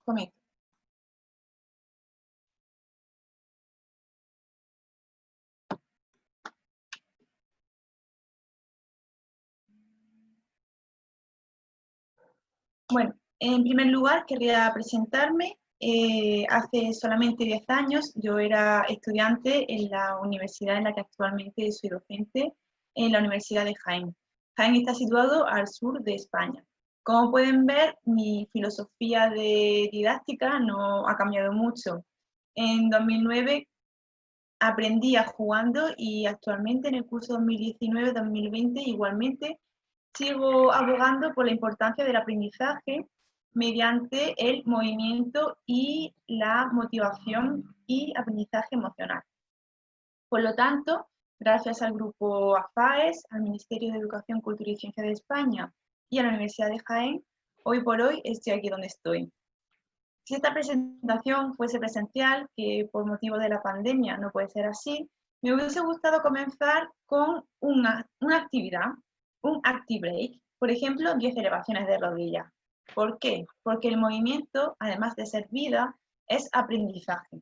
comento. Bueno, en primer lugar querría presentarme. Hace solamente 10 años yo era estudiante en la universidad en la que actualmente soy docente, en la Universidad de Jaén. Jaén está situado al sur de España. Como pueden ver, mi filosofía de didáctica no ha cambiado mucho. En 2009 aprendía jugando y actualmente en el curso 2019-2020 igualmente sigo abogando por la importancia del aprendizaje mediante el movimiento y la motivación y aprendizaje emocional. Por lo tanto, gracias al grupo AFAES, al Ministerio de Educación, Cultura y Ciencia de España y a la Universidad de Jaén, hoy por hoy estoy aquí donde estoy. Si esta presentación fuese presencial, que por motivo de la pandemia no puede ser así, me hubiese gustado comenzar con una actividad, un active break, por ejemplo, 10 elevaciones de rodillas. ¿Por qué? Porque el movimiento, además de ser vida, es aprendizaje.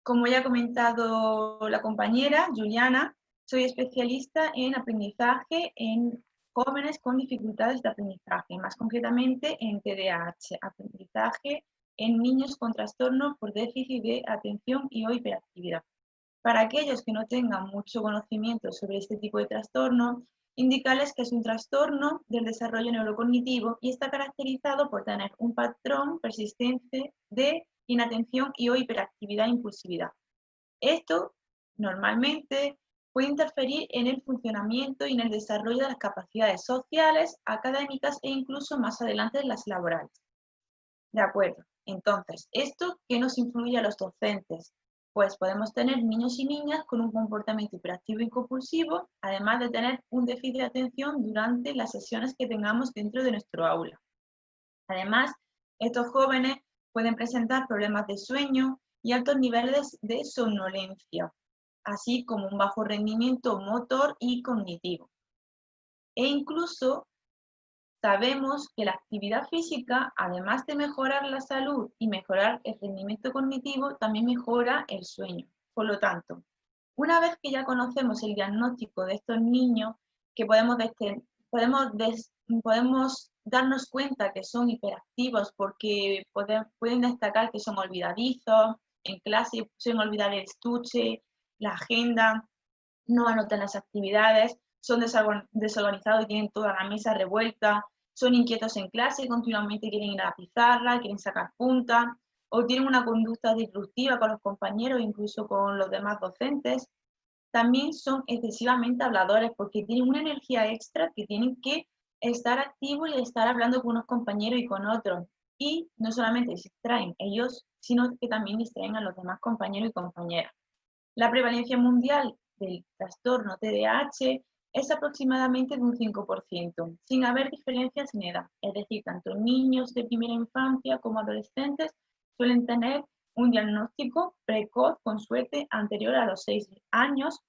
Como ya ha comentado la compañera Juliana, soy especialista en aprendizaje en jóvenes con dificultades de aprendizaje, más concretamente en TDAH, aprendizaje en niños con trastornos por déficit de atención y o hiperactividad. Para aquellos que no tengan mucho conocimiento sobre este tipo de trastorno, indicarles que es un trastorno del desarrollo neurocognitivo y está caracterizado por tener un patrón persistente de inatención y o hiperactividad e impulsividad. Esto normalmente puede interferir en el funcionamiento y en el desarrollo de las capacidades sociales, académicas e incluso más adelante en las laborales. De acuerdo. Entonces, ¿esto qué nos influye a los docentes? Pues podemos tener niños y niñas con un comportamiento hiperactivo y compulsivo, además de tener un déficit de atención durante las sesiones que tengamos dentro de nuestro aula. Además, estos jóvenes pueden presentar problemas de sueño y altos niveles de somnolencia, así como un bajo rendimiento motor y cognitivo. E incluso sabemos que la actividad física, además de mejorar la salud y mejorar el rendimiento cognitivo, también mejora el sueño. Por lo tanto, una vez que ya conocemos el diagnóstico de estos niños, que podemos darnos cuenta que son hiperactivos porque pueden destacar que son olvidadizos, en clase suelen olvidar el estuche, la agenda, no anotan las actividades, son desorganizados y tienen toda la mesa revuelta, son inquietos en clase, continuamente quieren ir a la pizarra, quieren sacar punta, o tienen una conducta disruptiva con los compañeros, incluso con los demás docentes. También son excesivamente habladores porque tienen una energía extra que tienen que estar activos y estar hablando con unos compañeros y con otros. Y no solamente distraen ellos, sino que también distraen a los demás compañeros y compañeras. La prevalencia mundial del trastorno TDAH es aproximadamente de un 5%, sin haber diferencias en edad. Es decir, tanto niños de primera infancia como adolescentes suelen tener un diagnóstico precoz, con suerte, anterior a los 6 años,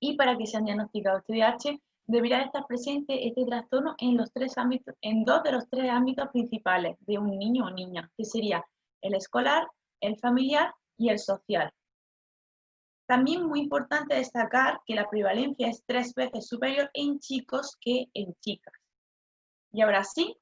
y para que sean diagnosticados TDAH deberá estar presente este trastorno en los tres ámbitos, en 2 de los 3 ámbitos principales de un niño o niña, que sería el escolar, el familiar y el social. También muy importante destacar que la prevalencia es 3 veces superior en chicos que en chicas. Y ahora sí,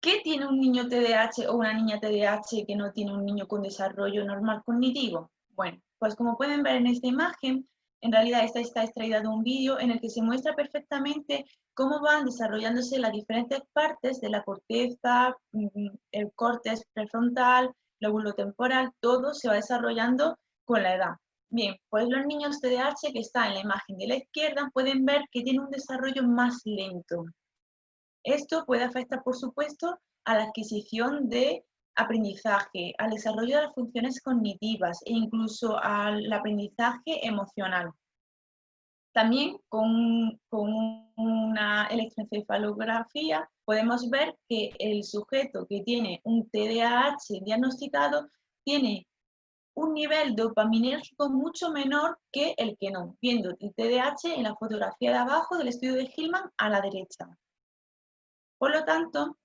¿qué tiene un niño TDAH o una niña TDAH que no tiene un niño con desarrollo normal cognitivo? Bueno, pues como pueden ver en esta imagen, en realidad esta está extraída de un vídeo en el que se muestra perfectamente cómo van desarrollándose las diferentes partes de la corteza, el córtex prefrontal, lóbulo temporal, todo se va desarrollando con la edad. Bien, pues los niños TDAH que están en la imagen de la izquierda pueden ver que tienen un desarrollo más lento. Esto puede afectar, por supuesto, a la adquisición de aprendizaje, al desarrollo de las funciones cognitivas e incluso al aprendizaje emocional. También con una electroencefalografía podemos ver que el sujeto que tiene un TDAH diagnosticado tiene un nivel dopaminérgico mucho menor que el que no, viendo el TDAH en la fotografía de abajo del estudio de Hillman a la derecha. Por lo tanto,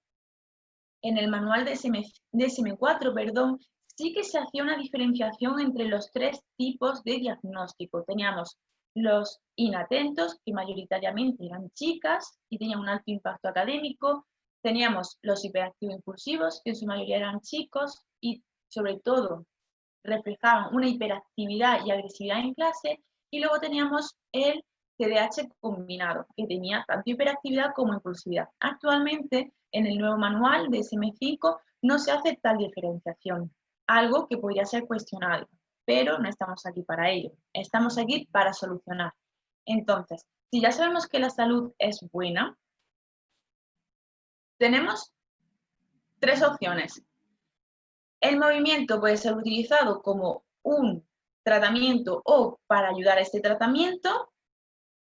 en el manual de DSM-4, perdón, sí que se hacía una diferenciación entre los 3 tipos de diagnóstico. Teníamos los inatentos, que mayoritariamente eran chicas y tenían un alto impacto académico. Teníamos los hiperactivo-impulsivos, que en su mayoría eran chicos y sobre todo reflejaban una hiperactividad y agresividad en clase. Y luego teníamos el TDAH combinado, que tenía tanto hiperactividad como impulsividad. Actualmente, en el nuevo manual de SM5 no se hace tal diferenciación, algo que podría ser cuestionable, pero no estamos aquí para ello, estamos aquí para solucionar. Entonces, si ya sabemos que la salud es buena, tenemos 3 opciones. El movimiento puede ser utilizado como un tratamiento o para ayudar a este tratamiento.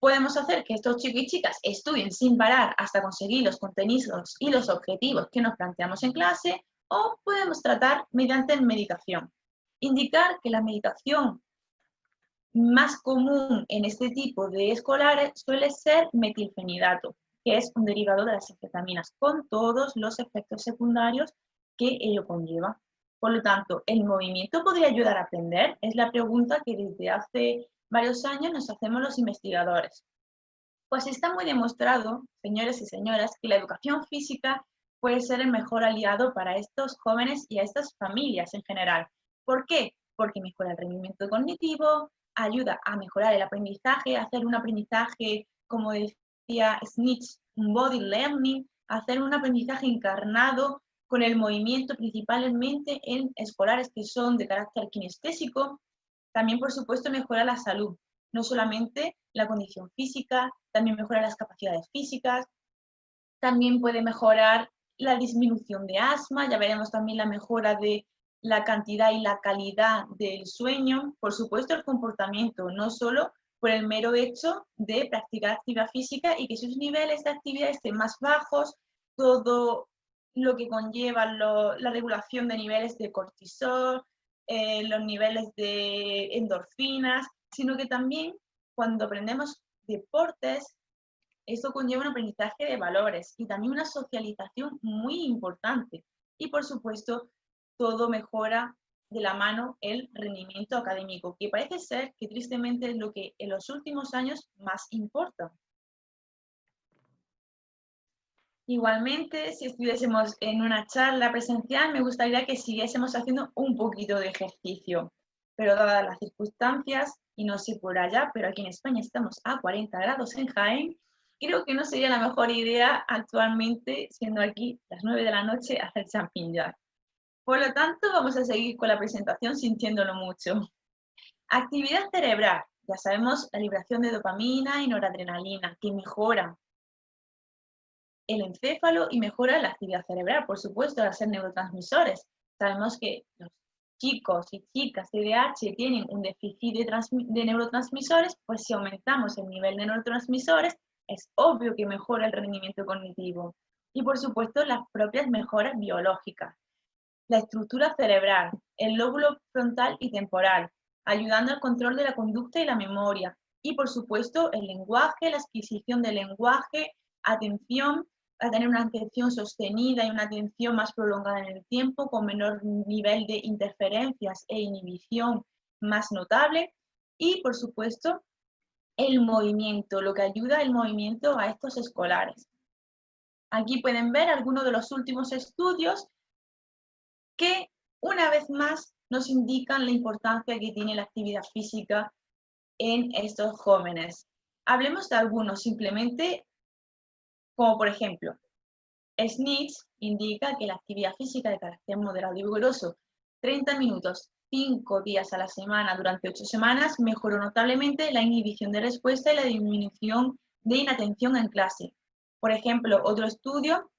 Podemos hacer que estos chicos y chicas estudien sin parar hasta conseguir los contenidos y los objetivos que nos planteamos en clase, o podemos tratar mediante medicación. Indicar que la medicación más común en este tipo de escolares suele ser metilfenidato, que es un derivado de las anfetaminas, con todos los efectos secundarios que ello conlleva. Por lo tanto, ¿el movimiento podría ayudar a aprender? Es la pregunta que desde hace varios años nos hacemos los investigadores. Pues está muy demostrado, señores y señoras, que la educación física puede ser el mejor aliado para estos jóvenes y a estas familias en general. ¿Por qué? Porque mejora el rendimiento cognitivo, ayuda a mejorar el aprendizaje, hacer un aprendizaje, como decía Snitch, un body learning, hacer un aprendizaje encarnado con el movimiento principalmente en escolares que son de carácter kinestésico. También, por supuesto, mejora la salud, no solamente la condición física, también mejora las capacidades físicas, también puede mejorar la disminución de asma, ya veremos también la mejora de la cantidad y la calidad del sueño, por supuesto el comportamiento, no solo por el mero hecho de practicar actividad física y que sus niveles de actividad estén más bajos, todo lo que conlleva la regulación de niveles de cortisol, los niveles de endorfinas, sino que también cuando aprendemos deportes, esto conlleva un aprendizaje de valores y también una socialización muy importante. Y por supuesto, todo mejora de la mano el rendimiento académico, que parece ser que tristemente es lo que en los últimos años más importa. Igualmente, si estuviésemos en una charla presencial, me gustaría que siguiésemos haciendo un poquito de ejercicio, pero dadas las circunstancias, y no sé por allá, pero aquí en España estamos a 40 grados en Jaén, creo que no sería la mejor idea actualmente, siendo aquí las 9 de la noche, hacer jumping jack. Por lo tanto, vamos a seguir con la presentación sintiéndolo mucho. Actividad cerebral. Ya sabemos la liberación de dopamina y noradrenalina, que mejora el encéfalo y mejora la actividad cerebral, por supuesto, al ser neurotransmisores. Sabemos que los chicos y chicas TDAH tienen un déficit de neurotransmisores, pues si aumentamos el nivel de neurotransmisores, es obvio que mejora el rendimiento cognitivo. Y por supuesto, las propias mejoras biológicas. La estructura cerebral, el lóbulo frontal y temporal, ayudando al control de la conducta y la memoria. Y por supuesto, el lenguaje, la adquisición del lenguaje, atención, a tener una atención sostenida y una atención más prolongada en el tiempo, con menor nivel de interferencias e inhibición más notable. Y por supuesto, el movimiento, lo que ayuda el movimiento a estos escolares. Aquí pueden ver algunos de los últimos estudios que una vez más nos indican la importancia que tiene la actividad física en estos jóvenes. Hablemos de algunos simplemente, como por ejemplo, Snitch indica que la actividad física de carácter moderado y vigoroso, 30 minutos, 5 días a la semana durante 8 semanas, mejoró notablemente la inhibición de respuesta y la disminución de inatención en clase. Por ejemplo, otro estudio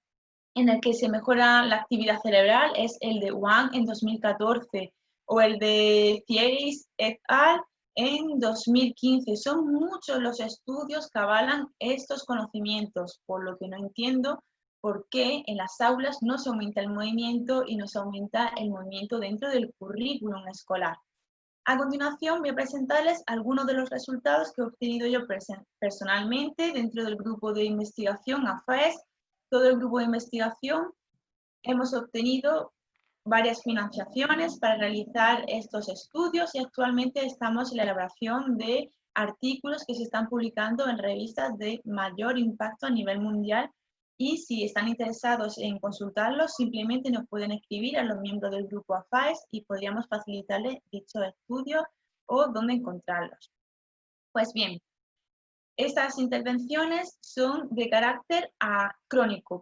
en el que se mejora la actividad cerebral es el de Wang en 2014 o el de Thierry et al. En 2015. Son muchos los estudios que avalan estos conocimientos, por lo que no entiendo por qué en las aulas no se aumenta el movimiento y no se aumenta el movimiento dentro del currículum escolar. A continuación voy a presentarles algunos de los resultados que he obtenido yo personalmente dentro del grupo de investigación AFAES todo el grupo de investigación hemos obtenido varias financiaciones para realizar estos estudios y actualmente estamos en la elaboración de artículos que se están publicando en revistas de mayor impacto a nivel mundial, y si están interesados en consultarlos simplemente nos pueden escribir a los miembros del grupo AFAES y podríamos facilitarles dicho estudio o dónde encontrarlos. Pues bien, estas intervenciones son de carácter crónico,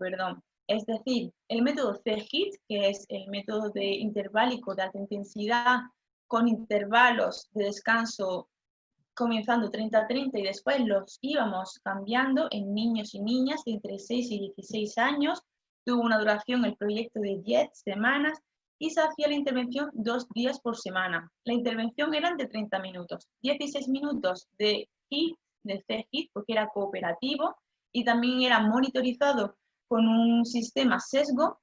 es decir, el método CGIT, que es el método de interválico de alta intensidad con intervalos de descanso comenzando 30-30 y después los íbamos cambiando en niños y niñas de entre 6 y 16 años, tuvo una duración el proyecto de 10 semanas y se hacía la intervención 2 días por semana. La intervención eran de 30 minutos, 16 minutos de HIIT, de CGIT, porque era cooperativo y también era monitorizado con un sistema sesgo,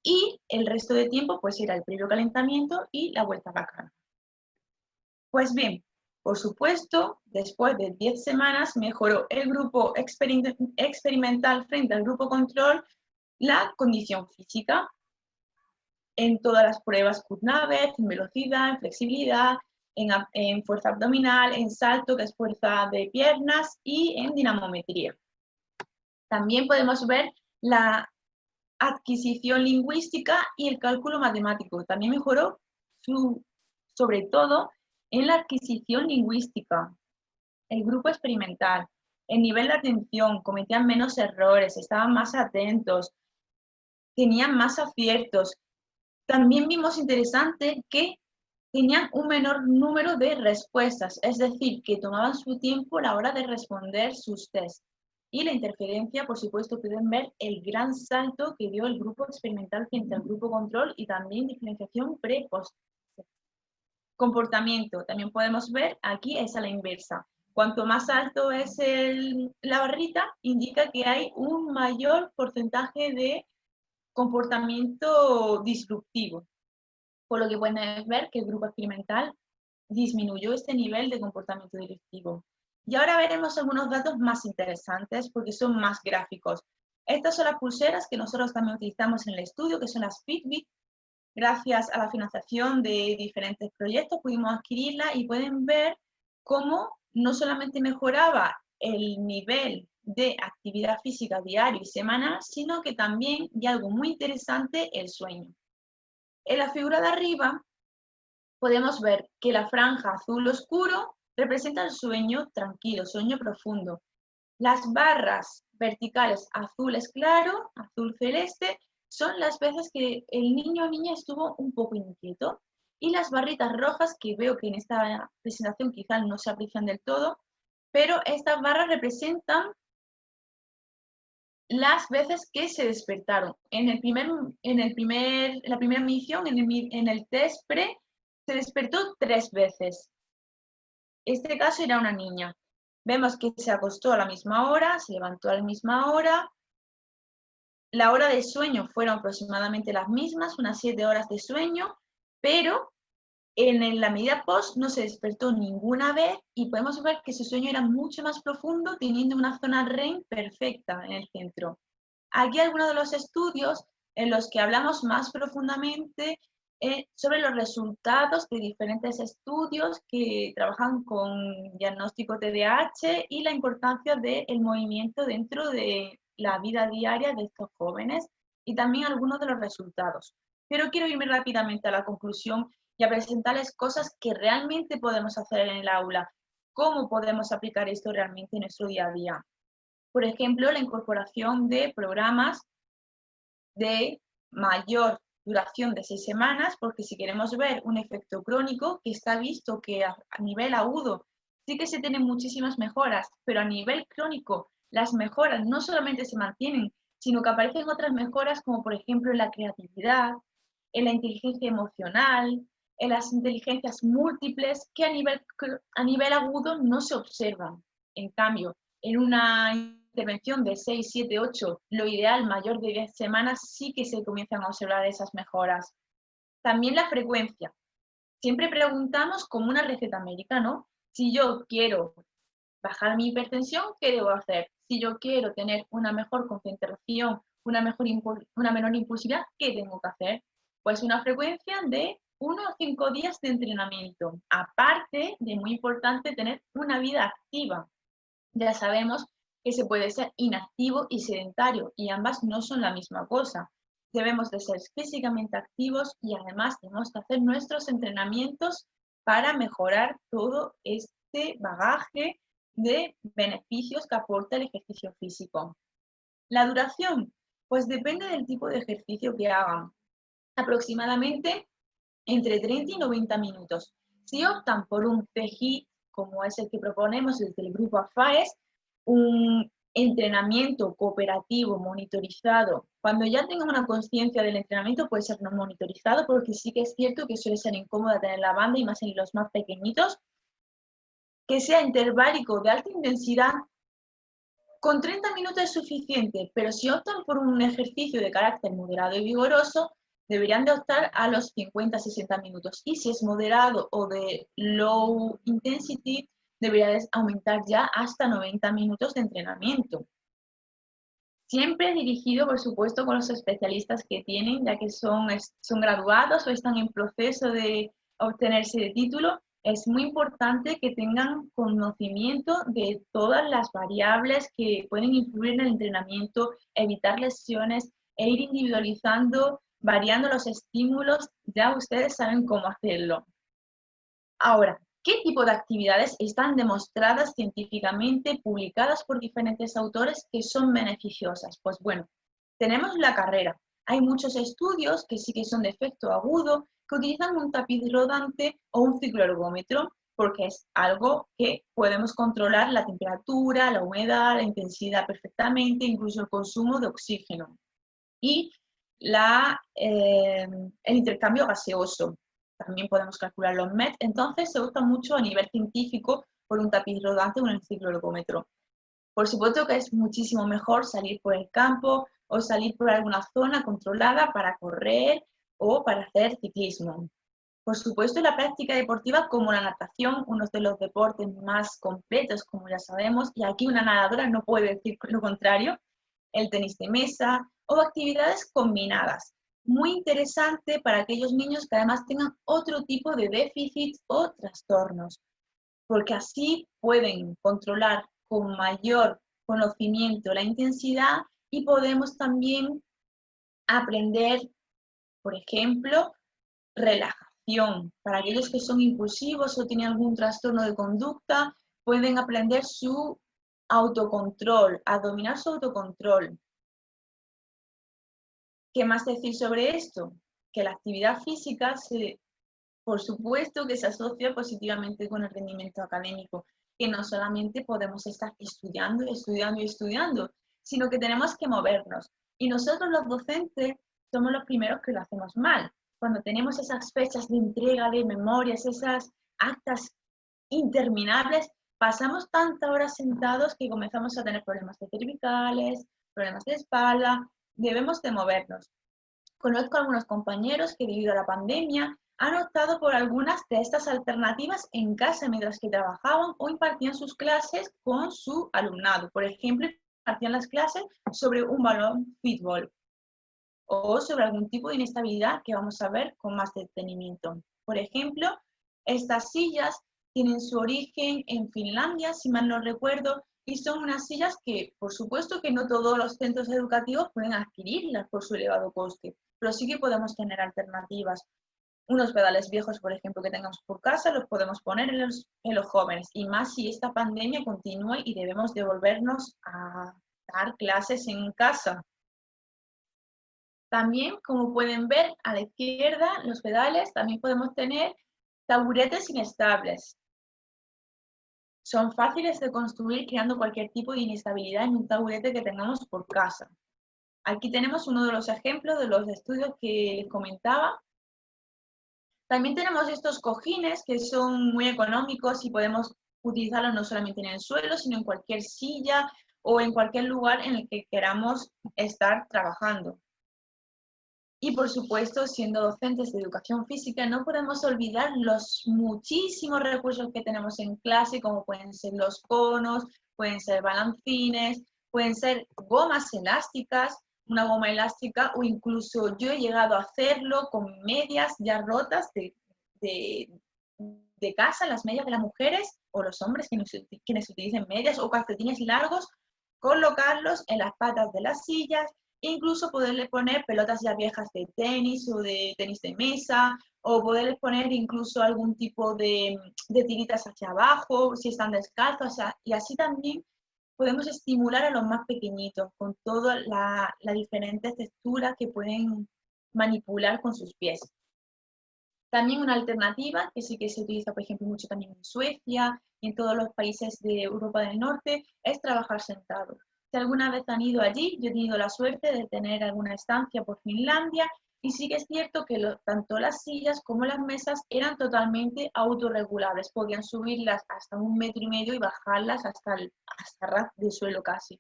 y el resto de tiempo pues era el previo calentamiento y la vuelta a la carga. Pues bien, por supuesto, después de 10 semanas mejoró el grupo experimental frente al grupo control la condición física en todas las pruebas Kuznavet, en velocidad, en flexibilidad, en fuerza abdominal, en salto, que es fuerza de piernas, y en dinamometría. También podemos ver la adquisición lingüística y el cálculo matemático. También mejoró sobre todo en la adquisición lingüística. El grupo experimental, el nivel de atención, cometían menos errores, estaban más atentos, tenían más aciertos. También vimos interesante que tenían un menor número de respuestas, es decir, que tomaban su tiempo a la hora de responder sus tests. Y la interferencia, por supuesto, pueden ver el gran salto que dio el grupo experimental frente al grupo control y también diferenciación pre-post. Comportamiento, también podemos ver, aquí es a la inversa. Cuanto más alto es la barrita, indica que hay un mayor porcentaje de comportamiento disruptivo, por lo que pueden ver que el grupo experimental disminuyó este nivel de comportamiento disruptivo. Y ahora veremos algunos datos más interesantes porque son más gráficos. Estas son las pulseras que nosotros también utilizamos en el estudio, que son las Fitbit. Gracias a la financiación de diferentes proyectos pudimos adquirirla y pueden ver cómo no solamente mejoraba el nivel de actividad física diario y semanal, sino que también, y algo muy interesante, el sueño. En la figura de arriba podemos ver que la franja azul oscuro representa el sueño tranquilo, sueño profundo. Las barras verticales azules claro, azul celeste, son las veces que el niño o niña estuvo un poco inquieto. Y las barritas rojas, que veo que en esta presentación quizás no se aprecian del todo, pero estas barras representan las veces que se despertaron. En la primera medición, en el test pre, se despertó 3 veces. Este caso era una niña. Vemos que se acostó a la misma hora, se levantó a la misma hora. La hora de sueño fueron aproximadamente las mismas, unas 7 horas de sueño, pero en la medida post no se despertó ninguna vez y podemos ver que su sueño era mucho más profundo, teniendo una zona REM perfecta en el centro. Aquí algunos de los estudios en los que hablamos más profundamente sobre los resultados de diferentes estudios que trabajan con diagnóstico TDAH y la importancia del movimiento dentro de la vida diaria de estos jóvenes y también algunos de los resultados. Pero quiero irme rápidamente a la conclusión y a presentarles cosas que realmente podemos hacer en el aula, cómo podemos aplicar esto realmente en nuestro día a día. Por ejemplo, la incorporación de programas de mayor duración de 6 semanas, porque si queremos ver un efecto crónico, que está visto que a nivel agudo sí que se tienen muchísimas mejoras, pero a nivel crónico las mejoras no solamente se mantienen, sino que aparecen otras mejoras como por ejemplo en la creatividad, en la inteligencia emocional, en las inteligencias múltiples, que a nivel agudo no se observan. En cambio, en una intervención de 6, 7, 8, lo ideal mayor de 10 semanas, sí que se comienzan a observar esas mejoras. También la frecuencia. Siempre preguntamos como una receta médica, ¿no? Si yo quiero bajar mi hipertensión, ¿qué debo hacer? Si yo quiero tener una mejor concentración, una menor impulsividad, ¿qué tengo que hacer? Pues una frecuencia de 1 o 5 días de entrenamiento. Aparte de, muy importante, tener una vida activa. Ya sabemos que se puede ser inactivo y sedentario, y ambas no son la misma cosa. Debemos de ser físicamente activos y además tenemos que hacer nuestros entrenamientos para mejorar todo este bagaje de beneficios que aporta el ejercicio físico. La duración, pues depende del tipo de ejercicio que hagan. Aproximadamente entre 30 y 90 minutos. Si optan por un PGI, como es el que proponemos desde el grupo AFAES, un entrenamiento cooperativo monitorizado, cuando ya tengan una conciencia del entrenamiento puede ser no monitorizado, porque sí que es cierto que suele ser incómoda tener la banda y más en los más pequeñitos, que sea interválico de alta intensidad. Con 30 minutos es suficiente, pero si optan por un ejercicio de carácter moderado y vigoroso, deberían de optar a los 50-60 minutos. Y si es moderado o de low intensity, debería de aumentar ya hasta 90 minutos de entrenamiento. Siempre dirigido, por supuesto, con los especialistas que tienen, ya que son graduados o están en proceso de obtenerse de título. Es muy importante que tengan conocimiento de todas las variables que pueden influir en el entrenamiento, evitar lesiones e ir individualizando, variando los estímulos. Ya ustedes saben cómo hacerlo. Ahora, ¿qué tipo de actividades están demostradas científicamente, publicadas por diferentes autores que son beneficiosas? Pues bueno, tenemos la carrera. Hay muchos estudios que sí que son de efecto agudo, que utilizan un tapiz rodante o un cicloergómetro, porque es algo que podemos controlar la temperatura, la humedad, la intensidad perfectamente, incluso el consumo de oxígeno. Y el intercambio gaseoso. También podemos calcular los MET. Entonces se usa mucho a nivel científico por un tapiz rodante o un cicloergómetro. Por supuesto que es muchísimo mejor salir por el campo o salir por alguna zona controlada para correr o para hacer ciclismo. Por supuesto, la práctica deportiva como la natación, uno de los deportes más completos, como ya sabemos, y aquí una nadadora no puede decir lo contrario, el tenis de mesa o actividades combinadas. Muy interesante para aquellos niños que además tengan otro tipo de déficits o trastornos, porque así pueden controlar con mayor conocimiento la intensidad y podemos también aprender, por ejemplo, relajación. Para aquellos que son impulsivos o tienen algún trastorno de conducta, pueden aprender su autocontrol, a dominar su autocontrol. ¿Qué más decir sobre esto? Que la actividad física, por supuesto, que se asocia positivamente con el rendimiento académico, que no solamente podemos estar estudiando, estudiando y estudiando, sino que tenemos que movernos. Y nosotros los docentes somos los primeros que lo hacemos mal. Cuando tenemos esas fechas de entrega de memorias, esas actas interminables, pasamos tantas horas sentados que comenzamos a tener problemas de cervicales, problemas de espalda. Debemos de movernos. Conozco a algunos compañeros que debido a la pandemia han optado por algunas de estas alternativas en casa mientras que trabajaban o impartían sus clases con su alumnado. Por ejemplo, impartían las clases sobre un balón fútbol o sobre algún tipo de inestabilidad que vamos a ver con más detenimiento. Por ejemplo, estas sillas tienen su origen en Finlandia, si mal no recuerdo, y son unas sillas que, por supuesto, que no todos los centros educativos pueden adquirirlas por su elevado coste, pero sí que podemos tener alternativas. Unos pedales viejos, por ejemplo, que tengamos por casa, los podemos poner en los jóvenes, y más si esta pandemia continúa y debemos devolvernos a dar clases en casa. También, como pueden ver a la izquierda, los pedales, también podemos tener taburetes inestables. Son fáciles de construir creando cualquier tipo de inestabilidad en un taburete que tengamos por casa. Aquí tenemos uno de los ejemplos de los estudios que les comentaba. También tenemos estos cojines que son muy económicos y podemos utilizarlos no solamente en el suelo, sino en cualquier silla o en cualquier lugar en el que queramos estar trabajando. Y por supuesto, siendo docentes de educación física, no podemos olvidar los muchísimos recursos que tenemos en clase, como pueden ser los conos, pueden ser balancines, pueden ser gomas elásticas, una goma elástica, o incluso yo he llegado a hacerlo con medias ya rotas de, de casa, las medias de las mujeres o los hombres quienes utilicen medias o calcetines largos, colocarlos en las patas de las sillas, incluso poderle poner pelotas ya viejas de tenis o de tenis de mesa, o poderles poner incluso algún tipo de tiritas hacia abajo, si están descalzos, o sea, y así también podemos estimular a los más pequeñitos con todas las diferentes texturas que pueden manipular con sus pies. También una alternativa, que sí que se utiliza, por ejemplo, mucho también en Suecia y en todos los países de Europa del Norte, es trabajar sentado. Si alguna vez han ido allí, yo he tenido la suerte de tener alguna estancia por Finlandia y sí que es cierto que tanto las sillas como las mesas eran totalmente autorregulables, podían subirlas hasta 1,5 metros y bajarlas hasta ras de suelo casi.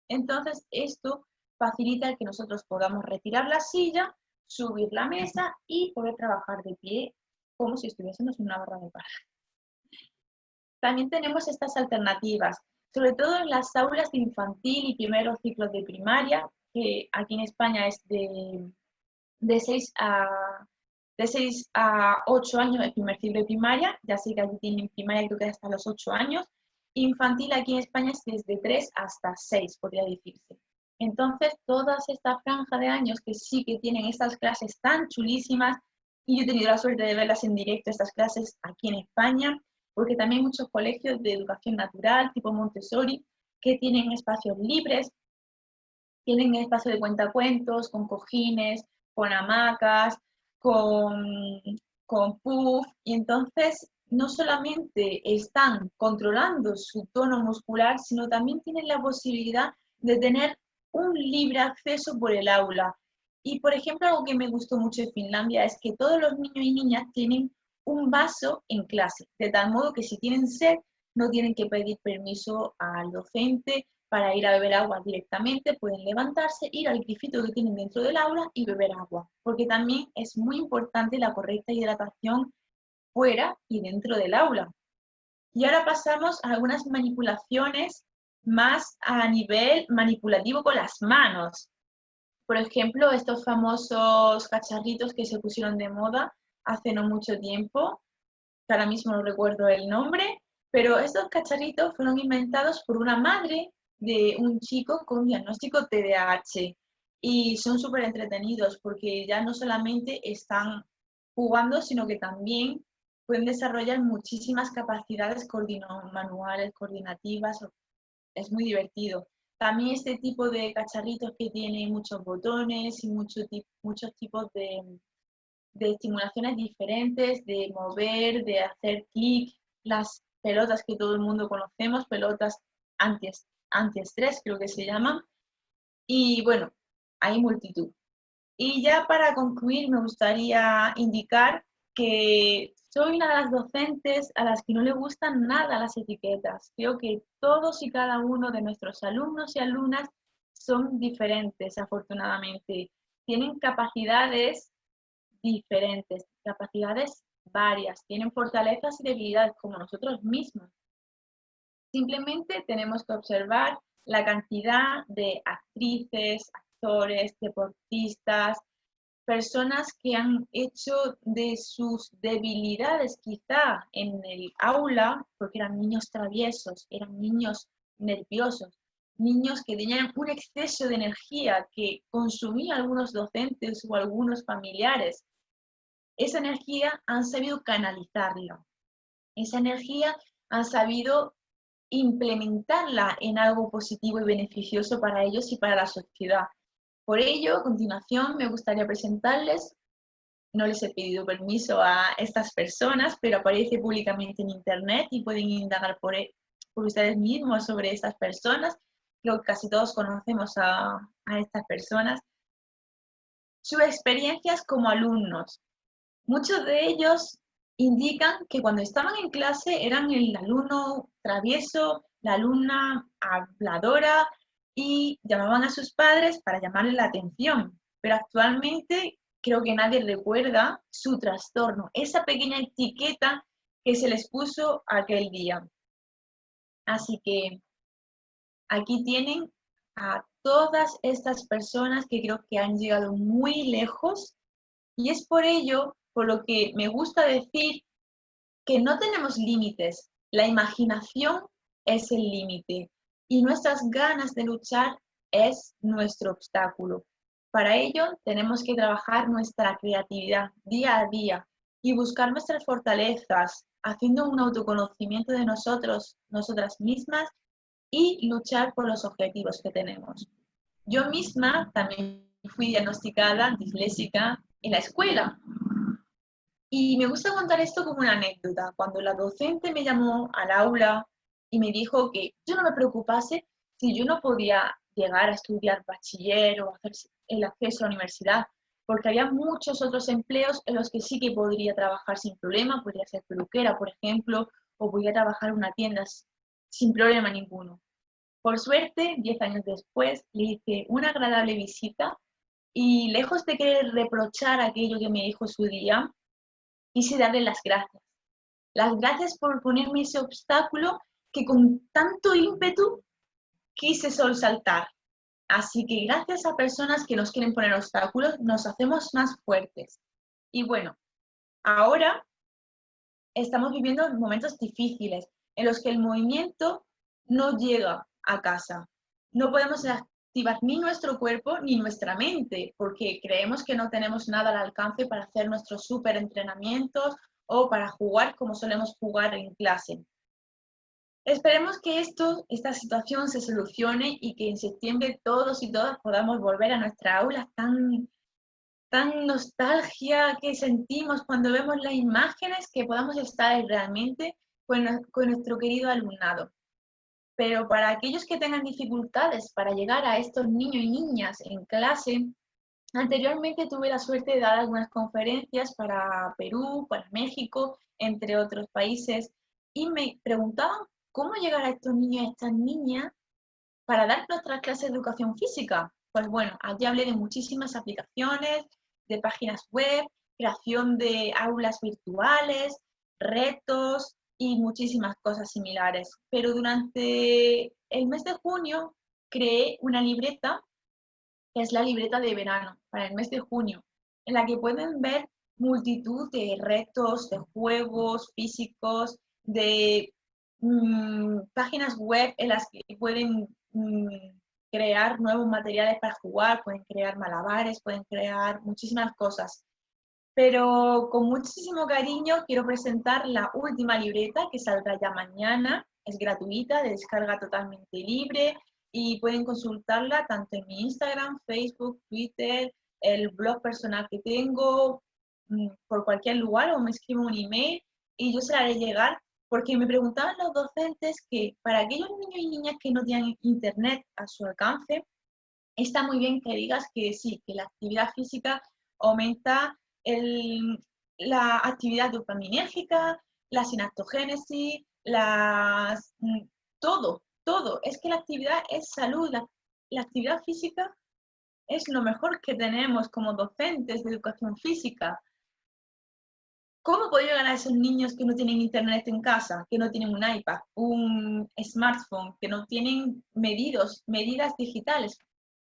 Entonces esto facilita el que nosotros podamos retirar la silla, subir la mesa y poder trabajar de pie como si estuviésemos en una barra de par. También tenemos estas alternativas, sobre todo en las aulas de infantil y primeros ciclos de primaria, que aquí en España es de 6 a 8 años el primer ciclo de primaria, ya sé que aquí tienen primaria creo que hasta los 8 años, infantil aquí en España es desde 3 hasta 6, podría decirse. Entonces, toda esta franja de años que sí que tienen estas clases tan chulísimas, y yo he tenido la suerte de verlas en directo, estas clases aquí en España, porque también hay muchos colegios de educación natural, tipo Montessori, que tienen espacios libres, tienen espacio de cuentacuentos, con cojines, con hamacas, con, con puff, y entonces no solamente están controlando su tono muscular, sino también tienen la posibilidad de tener un libre acceso por el aula. Y, por ejemplo, algo que me gustó mucho de Finlandia es que todos los niños y niñas tienen un vaso en clase, de tal modo que si tienen sed, no tienen que pedir permiso al docente para ir a beber agua directamente, pueden levantarse, ir al grifito que tienen dentro del aula y beber agua, porque también es muy importante la correcta hidratación fuera y dentro del aula. Y ahora pasamos a algunas manipulaciones más a nivel manipulativo con las manos. Por ejemplo, estos famosos cacharritos que se pusieron de moda hace no mucho tiempo, que ahora mismo no recuerdo el nombre, pero estos cacharritos fueron inventados por una madre de un chico con diagnóstico TDAH y son súper entretenidos porque ya no solamente están jugando, sino que también pueden desarrollar muchísimas capacidades manuales, coordinativas, es muy divertido. También este tipo de cacharritos que tienen muchos botones y muchos tipos de estimulaciones diferentes, de mover, de hacer clic, las pelotas que todo el mundo conocemos, pelotas antiestrés creo que se llaman, y bueno, hay multitud. Y ya para concluir me gustaría indicar que soy una de las docentes a las que no le gustan nada las etiquetas. Creo que todos y cada uno de nuestros alumnos y alumnas son diferentes, afortunadamente. Tienen capacidades diferentes, capacidades varias, tienen fortalezas y debilidades como nosotros mismos. Simplemente tenemos que observar la cantidad de actrices, actores, deportistas, personas que han hecho de sus debilidades quizá en el aula, porque eran niños traviesos, eran niños nerviosos, niños que tenían un exceso de energía que consumían algunos docentes o algunos familiares, esa energía han sabido canalizarla, esa energía han sabido implementarla en algo positivo y beneficioso para ellos y para la sociedad. Por ello, a continuación me gustaría presentarles, no les he pedido permiso a estas personas, pero aparece públicamente en internet y pueden indagar por ustedes mismos sobre estas personas. Creo que casi todos conocemos a estas personas. Sus experiencias como alumnos. Muchos de ellos indican que cuando estaban en clase eran el alumno travieso, la alumna habladora y llamaban a sus padres para llamarle la atención. Pero actualmente creo que nadie recuerda su trastorno, esa pequeña etiqueta que se les puso aquel día. Así que aquí tienen a todas estas personas que creo que han llegado muy lejos y es por ello, por lo que me gusta decir que no tenemos límites. La imaginación es el límite y nuestras ganas de luchar es nuestro obstáculo. Para ello tenemos que trabajar nuestra creatividad día a día y buscar nuestras fortalezas, haciendo un autoconocimiento de nosotros, nosotras mismas y luchar por los objetivos que tenemos. Yo misma también fui diagnosticada disléxica en la escuela y me gusta contar esto como una anécdota. Cuando la docente me llamó al aula y me dijo que yo no me preocupase si yo no podía llegar a estudiar bachiller o hacer el acceso a la universidad, porque había muchos otros empleos en los que sí que podría trabajar sin problema, podría ser peluquera, por ejemplo, o podría trabajar en una tienda sin problema ninguno. Por suerte, 10 años después, le hice una agradable visita y lejos de querer reprochar aquello que me dijo su día, quise darle las gracias. Las gracias por ponerme ese obstáculo que con tanto ímpetu quise saltar. Así que gracias a personas que nos quieren poner obstáculos, nos hacemos más fuertes. Y bueno, ahora estamos viviendo momentos difíciles en los que el movimiento no llega a casa. No podemos activar ni nuestro cuerpo ni nuestra mente porque creemos que no tenemos nada al alcance para hacer nuestros súper entrenamientos o para jugar como solemos jugar en clase. Esperemos que esta situación se solucione y que en septiembre todos y todas podamos volver a nuestras aulas tan nostalgia que sentimos cuando vemos las imágenes, que podamos estar realmente con nuestro querido alumnado. Pero para aquellos que tengan dificultades para llegar a estos niños y niñas en clase, anteriormente tuve la suerte de dar algunas conferencias para Perú, para México, entre otros países, y me preguntaban cómo llegar a estos niños y a estas niñas para dar nuestras clases de educación física. Pues bueno, allí hablé de muchísimas aplicaciones, de páginas web, creación de aulas virtuales, retos y muchísimas cosas similares. Pero durante el mes de junio creé una libreta, que es la libreta de verano, para el mes de junio, en la que pueden ver multitud de retos, de juegos físicos, de páginas web en las que pueden crear nuevos materiales para jugar, pueden crear malabares, pueden crear muchísimas cosas. Pero con muchísimo cariño quiero presentar la última libreta que saldrá ya mañana. Es gratuita, de descarga totalmente libre y pueden consultarla tanto en mi Instagram, Facebook, Twitter, el blog personal que tengo, por cualquier lugar o me escribo un email y yo se la haré llegar porque me preguntaban los docentes que para aquellos niños y niñas que no tienen internet a su alcance, está muy bien que digas que sí, que la actividad física aumenta la actividad dopaminérgica, la sinaptogénesis, todo, todo. Es que la actividad es salud, la actividad física es lo mejor que tenemos como docentes de educación física. ¿Cómo puedo llegar a esos niños que no tienen internet en casa, que no tienen un iPad, un smartphone, que no tienen medidas digitales?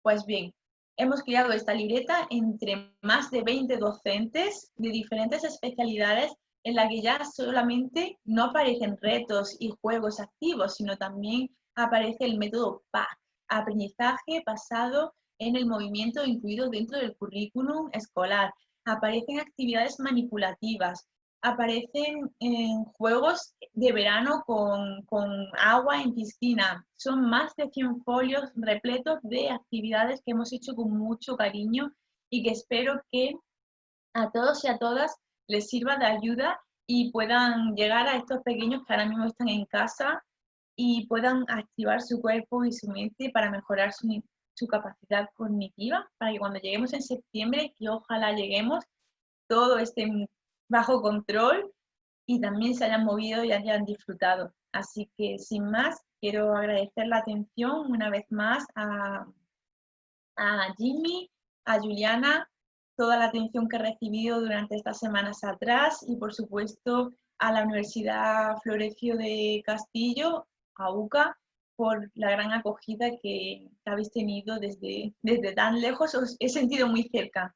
Pues bien, hemos creado esta libreta entre más de 20 docentes de diferentes especialidades en la que ya solamente no aparecen retos y juegos activos, sino también aparece el método PAC, aprendizaje basado en el movimiento incluido dentro del currículum escolar. Aparecen actividades manipulativas, aparecen juegos de verano con agua en piscina. Son más de 100 folios repletos de actividades que hemos hecho con mucho cariño y que espero que a todos y a todas les sirva de ayuda y puedan llegar a estos pequeños que ahora mismo están en casa y puedan activar su cuerpo y su mente para mejorar su capacidad cognitiva, para que cuando lleguemos en septiembre, que ojalá lleguemos, todo esté bajo control y también se hayan movido y hayan disfrutado. Así que sin más, quiero agradecer la atención una vez más a Jimmy, a Juliana toda la atención que he recibido durante estas semanas atrás y, por supuesto, a la Universidad Florencio de Castillo, a UCA, por la gran acogida que habéis tenido desde tan lejos. Os he sentido muy cerca.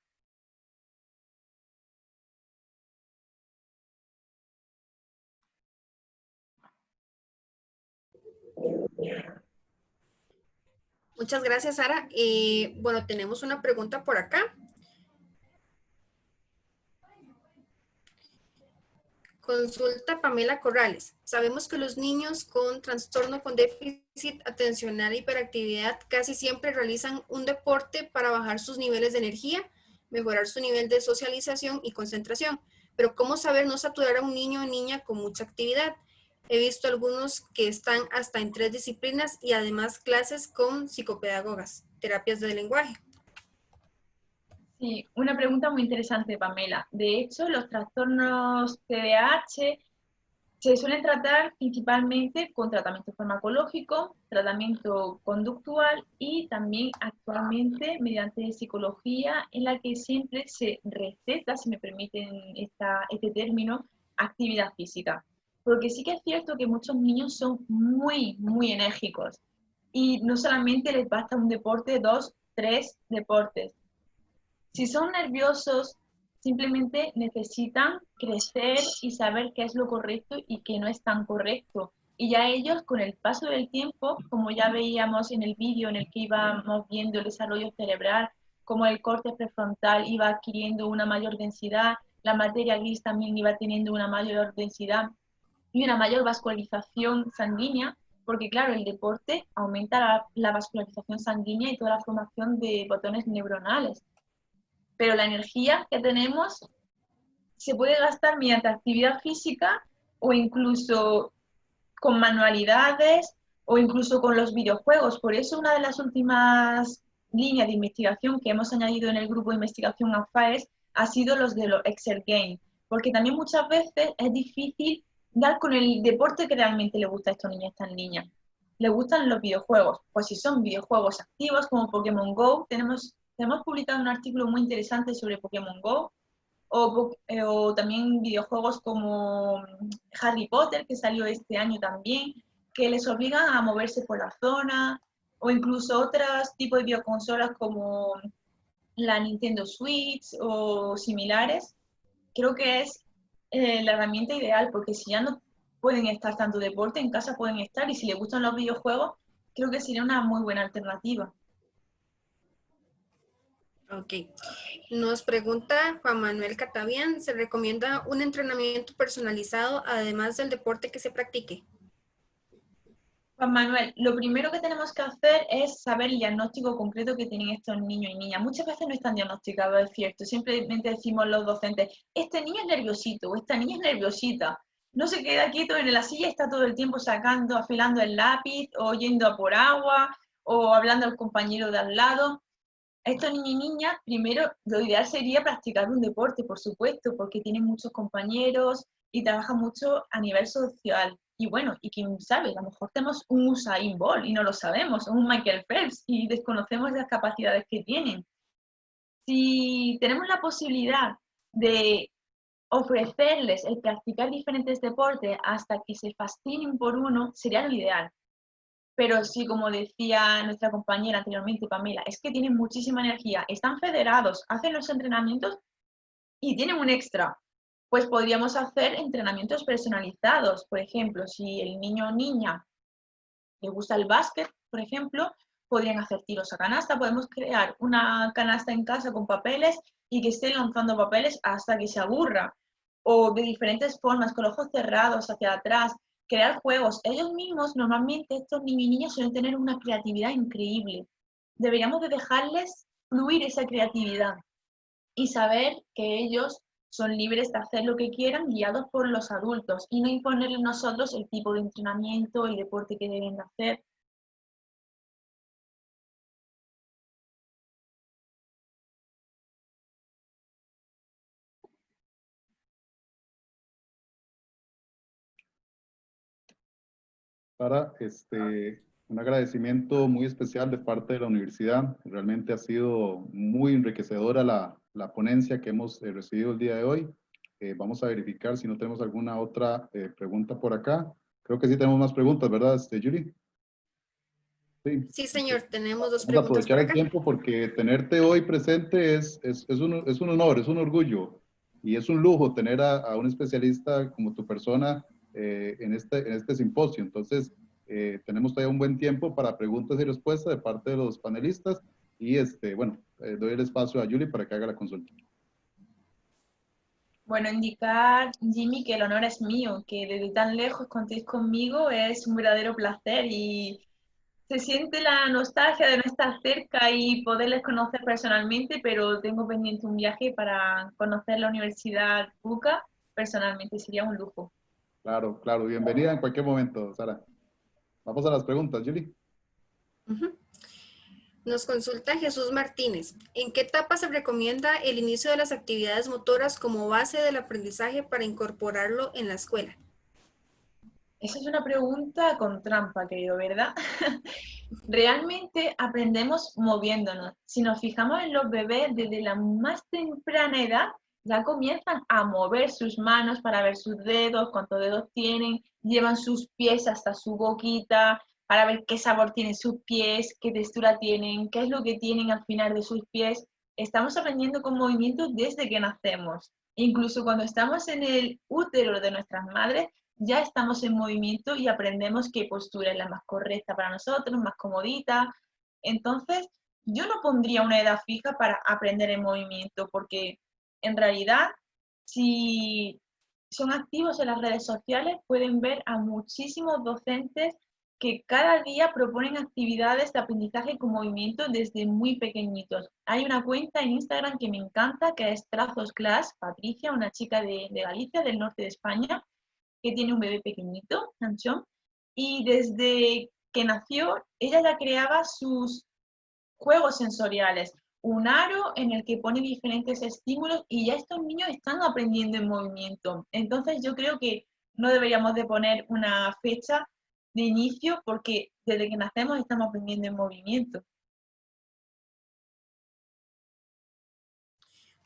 Muchas gracias, Sara. Bueno, tenemos una pregunta por acá. Consulta Pamela Corrales. Sabemos que los niños con trastorno con déficit atencional e hiperactividad casi siempre realizan un deporte para bajar sus niveles de energía, mejorar su nivel de socialización y concentración. Pero ¿cómo saber no saturar a un niño o niña con mucha actividad? He visto algunos que están hasta en 3 disciplinas y además clases con psicopedagogas, terapias de lenguaje. Sí, una pregunta muy interesante, Pamela. De hecho, los trastornos TDAH se suelen tratar principalmente con tratamiento farmacológico, tratamiento conductual y también actualmente mediante psicología en la que siempre se receta, si me permiten este término, actividad física. Porque sí que es cierto que muchos niños son muy enérgicos y no solamente les basta un deporte, dos, tres deportes. Si son nerviosos, simplemente necesitan crecer y saber qué es lo correcto y qué no es tan correcto. Y ya ellos, con el paso del tiempo, como ya veíamos en el vídeo en el que íbamos viendo el desarrollo cerebral, como el corte prefrontal iba adquiriendo una mayor densidad, la materia gris también iba teniendo una mayor densidad y una mayor vascularización sanguínea, porque claro, el deporte aumenta la vascularización sanguínea y toda la formación de botones neuronales, pero la energía que tenemos se puede gastar mediante actividad física o incluso con manualidades o incluso con los videojuegos. Por eso una de las últimas líneas de investigación que hemos añadido en el grupo de investigación AFAES ha sido los de los Excel Games, porque también muchas veces es difícil dar con el deporte que realmente le gusta a estos niños y estas niñas. ¿Le gustan los videojuegos? Pues si son videojuegos activos como Pokémon Go, tenemos publicado un artículo muy interesante sobre Pokémon Go, o también videojuegos como Harry Potter, que salió este año también, que les obligan a moverse por la zona, o incluso otros tipos de videoconsolas como la Nintendo Switch o similares. Creo que es la herramienta ideal, porque si ya no pueden estar tanto deporte, en casa pueden estar, y si les gustan los videojuegos, creo que sería una muy buena alternativa. Ok. Nos pregunta Juan Manuel Catavian, ¿se recomienda un entrenamiento personalizado además del deporte que se practique? Juan Manuel, lo primero que tenemos que hacer es saber el diagnóstico concreto que tienen estos niños y niñas. Muchas veces no están diagnosticados, es cierto. Simplemente decimos los docentes, este niño es nerviosito o esta niña es nerviosita. No se queda quieto en la silla, está todo el tiempo sacando, afilando el lápiz o yendo a por agua o hablando al compañero de al lado. Estos niños y niñas, primero, lo ideal sería practicar un deporte, por supuesto, porque tienen muchos compañeros y trabajan mucho a nivel social. Y bueno, y quién sabe, a lo mejor tenemos un Usain Bolt y no lo sabemos, o un Michael Phelps y desconocemos las capacidades que tienen. Si tenemos la posibilidad de ofrecerles el practicar diferentes deportes hasta que se fascinen por uno, sería lo ideal. Pero sí, como decía nuestra compañera anteriormente, Pamela, es que tienen muchísima energía, están federados, hacen los entrenamientos y tienen un extra. Pues podríamos hacer entrenamientos personalizados. Por ejemplo, si el niño o niña le gusta el básquet, por ejemplo, podrían hacer tiros a canasta. Podemos crear una canasta en casa con papeles y que esté lanzando papeles hasta que se aburra. O de diferentes formas, con los ojos cerrados hacia atrás, crear juegos. Ellos mismos, normalmente, estos niños y niñas suelen tener una creatividad increíble. Deberíamos de dejarles fluir esa creatividad y saber que ellos son libres de hacer lo que quieran, guiados por los adultos, y no imponerles nosotros el tipo de entrenamiento, el deporte que deben de hacer. Sara, un agradecimiento muy especial de parte de la universidad. Realmente ha sido muy enriquecedora la ponencia que hemos recibido el día de hoy. Vamos a verificar si no tenemos alguna otra pregunta por acá. Creo que sí tenemos más preguntas, ¿verdad, Julie? Sí. Sí, señor, tenemos dos Vamos a preguntas aprovechar por el acá. tiempo porque tenerte hoy presente es un honor, es un orgullo y es un lujo tener a un especialista como tu persona en este simposio. Entonces, tenemos todavía un buen tiempo para preguntas y respuestas de parte de los panelistas y bueno, doy el espacio a Julie para que haga la consulta. Bueno, indicar, Jimmy, que el honor es mío, que desde tan lejos contéis conmigo es un verdadero placer y se siente la nostalgia de no estar cerca y poderles conocer personalmente, pero tengo pendiente un viaje para conocer la Universidad UCA. Personalmente sería un lujo. Claro, claro. Bienvenida en cualquier momento, Sara. Vamos a las preguntas, Julie. Ujú. Nos consulta Jesús Martínez. ¿En qué etapa se recomienda el inicio de las actividades motoras como base del aprendizaje para incorporarlo en la escuela? Esa es una pregunta con trampa, querido, ¿verdad? Realmente aprendemos moviéndonos. Si nos fijamos en los bebés, desde la más temprana edad ya comienzan a mover sus manos para ver sus dedos, cuántos dedos tienen, llevan sus pies hasta su boquita para ver qué sabor tienen sus pies, qué textura tienen, qué es lo que tienen al final de sus pies. Estamos aprendiendo con movimientos desde que nacemos. Incluso cuando estamos en el útero de nuestras madres, ya estamos en movimiento y aprendemos qué postura es la más correcta para nosotros, más comodita. Entonces, yo no pondría una edad fija para aprender en movimiento, porque en realidad, si son activos en las redes sociales, pueden ver a muchísimos docentes que cada día proponen actividades de aprendizaje con movimiento desde muy pequeñitos. Hay una cuenta en Instagram que me encanta, que es Trazos Class, Patricia, una chica de Galicia, del norte de España, que tiene un bebé pequeñito, Sanchón, y desde que nació, ella ya creaba sus juegos sensoriales, un aro en el que pone diferentes estímulos y ya estos niños están aprendiendo en movimiento. Entonces yo creo que no deberíamos de poner una fecha de inicio porque desde que nacemos estamos aprendiendo en movimiento.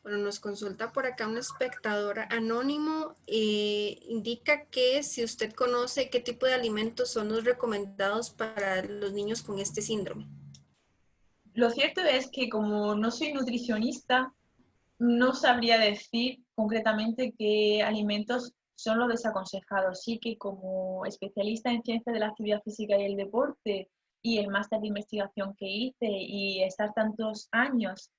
Bueno, nos consulta por acá un espectador anónimo. Indica que si usted conoce qué tipo de alimentos son los recomendados para los niños con este síndrome. Lo cierto es que como no soy nutricionista, no sabría decir concretamente qué alimentos son los desaconsejados. Sí que como especialista en ciencias de la actividad física y el deporte y el máster de investigación que hice y estar tantos años,